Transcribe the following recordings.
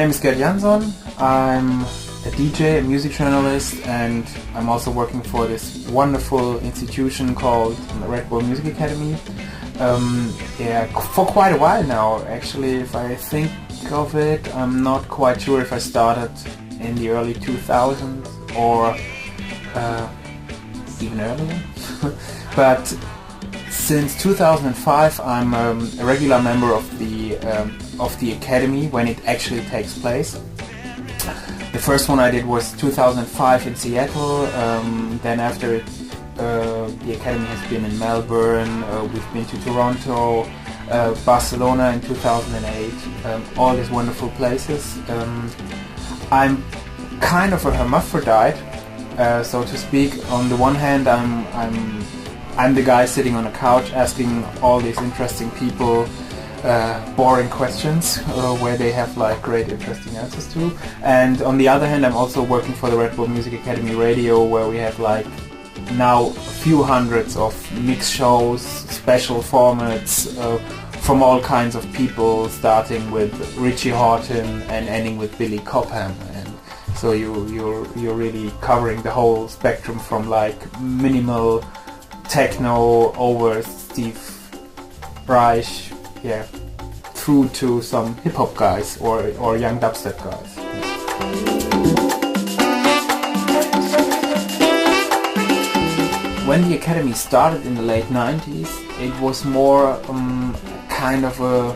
name is Gerd Janson. I'm a DJ, a music journalist, and I'm also working for this wonderful institution called Red Bull Music Academy. For quite a while now, actually. If I think of it, I'm not quite sure if I started in the early 2000s or even earlier. But since 2005, I'm a regular member of the academy when it actually takes place. The first one I did was 2005 in Seattle. Then after it, the academy has been in Melbourne. We've been to Toronto, Barcelona in 2008. All these wonderful places. I'm kind of a hermaphrodite, so to speak. On the one hand, I'm the guy sitting on a couch asking all these interesting people boring questions where they have like great interesting answers to, and on the other hand I'm also working for the Red Bull Music Academy radio, where we have like now a few hundreds of mix shows, special formats from all kinds of people, starting with Richie Hawtin and ending with Billy Cobham. And so you're really covering the whole spectrum from like minimal techno over Steve Reich, through to some hip-hop guys or young dubstep guys. When the academy started in the late 90s, it was more kind of a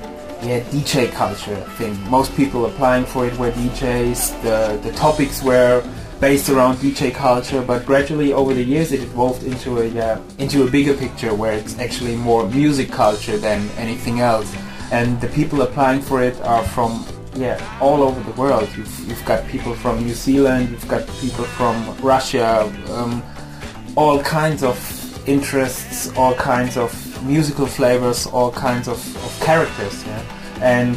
DJ culture thing. Most people applying for it were DJs. The topics were based around DJ culture, but gradually over the years it evolved into a bigger picture where it's actually more music culture than anything else. And the people applying for it are from all over the world. You've got people from New Zealand, you've got people from Russia, all kinds of interests, all kinds of musical flavors, all kinds of characters. And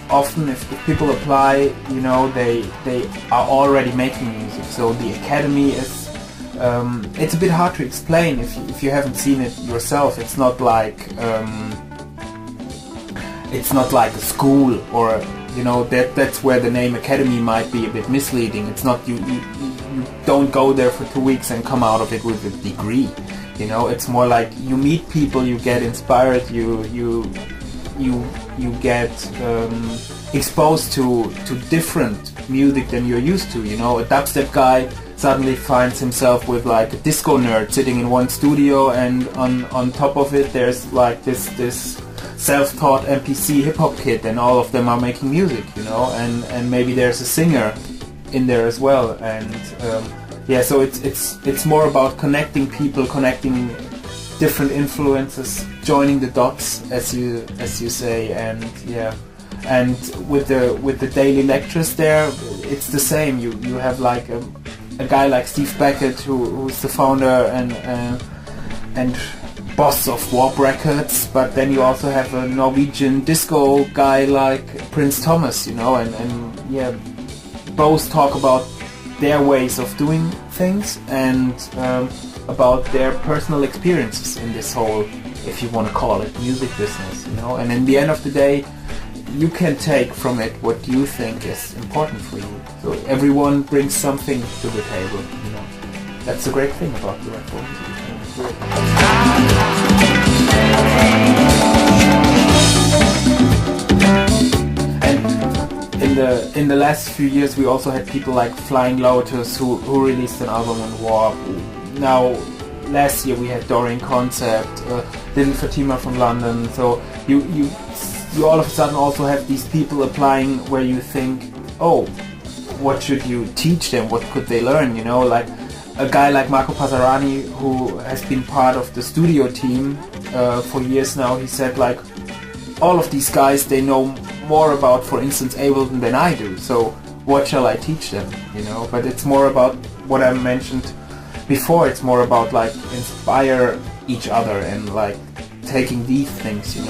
often if people apply, they are already making music. So the academy is, it's a bit hard to explain if you haven't seen it yourself. It's not like a school, or that's where the name academy might be a bit misleading. It's not you don't go there for 2 weeks and come out of it with a degree. It's more like you meet people, you get inspired, you get exposed to different music than you're used to. A dubstep guy suddenly finds himself with like a disco nerd sitting in one studio, and on top of it there's like this self-taught MPC hip-hop kid, and all of them are making music, and maybe there's a singer in there as well. And so it's more about connecting people, connecting different influences, joining the dots, as you say. And with the daily lectures there, it's the same. You have like a guy like Steve Beckett, who's the founder and boss of Warp Records, but then you also have a Norwegian disco guy like Prince Thomas, and both talk about their ways of doing things and about their personal experiences in this whole, if you want to call it, music business, and in the end of the day you can take from it what you think is important for you. So everyone brings something to the table, That's the great thing about the Red Bull Music Academy. And in the last few years we also had people like Flying Lotus who released an album on Warp. Now last year we had Dorian Concept, Little Fatima from London. So you all of a sudden also have these people applying where you think, oh, what should you teach them? What could they learn? Like a guy like Marco Pasarani, who has been part of the studio team for years now, he said like, all of these guys, they know more about, for instance, Ableton than I do. So what shall I teach them? But it's more about what I mentioned before. It's more about like inspire each other and like taking these things, you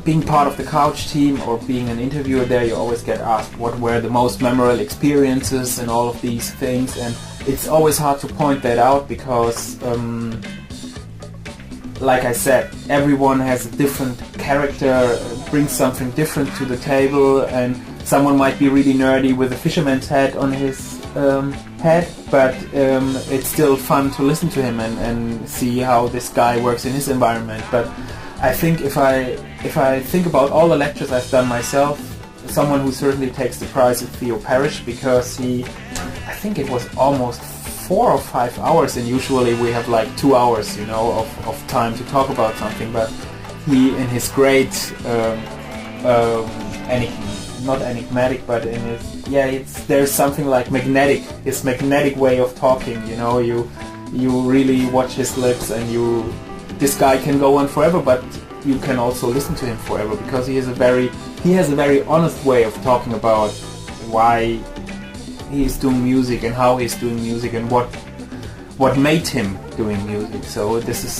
being part of the couch team or being an interviewer there, you always get asked what were the most memorable experiences and all of these things, and it's always hard to point that out because like I said, everyone has a different character brings something different to the table, and someone might be really nerdy with a fisherman's hat on his head, but it's still fun to listen to him and see how this guy works in his environment. But I think if I think about all the lectures I've done myself, someone who certainly takes the prize is Theo Parrish, because I think it was almost 4 or 5 hours, and usually we have like 2 hours, you know, of time to talk about something. But he, in his great, not enigmatic, but in his, there's something like magnetic, his magnetic way of talking, you know, you really watch his lips, and this guy can go on forever, but you can also listen to him forever, because he has a very honest way of talking about why he's doing music and how he's doing music and what made him doing music. So this is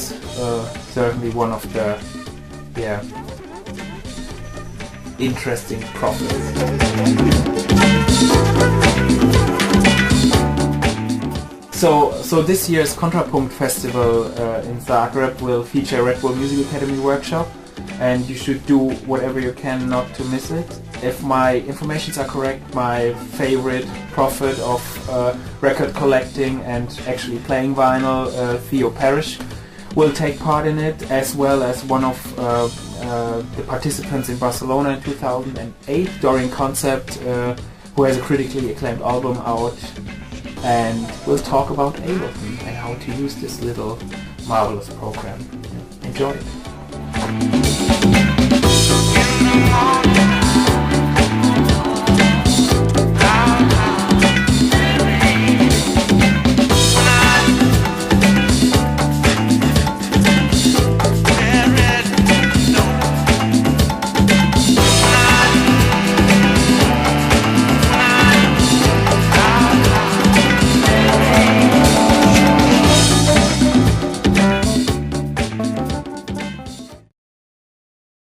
certainly one of the interesting prophets. So this year's Kontrapunkt Festival in Zagreb will feature a Red Bull Music Academy workshop, and you should do whatever you can not to miss it. If my informations are correct, my favorite prophet of record collecting and actually playing vinyl, Theo Parrish, will take part in it, as well as one of the participants in Barcelona in 2008, Dorian Concept, who has a critically acclaimed album out, and we'll talk about Ableton and how to use this little marvelous program. Enjoy it.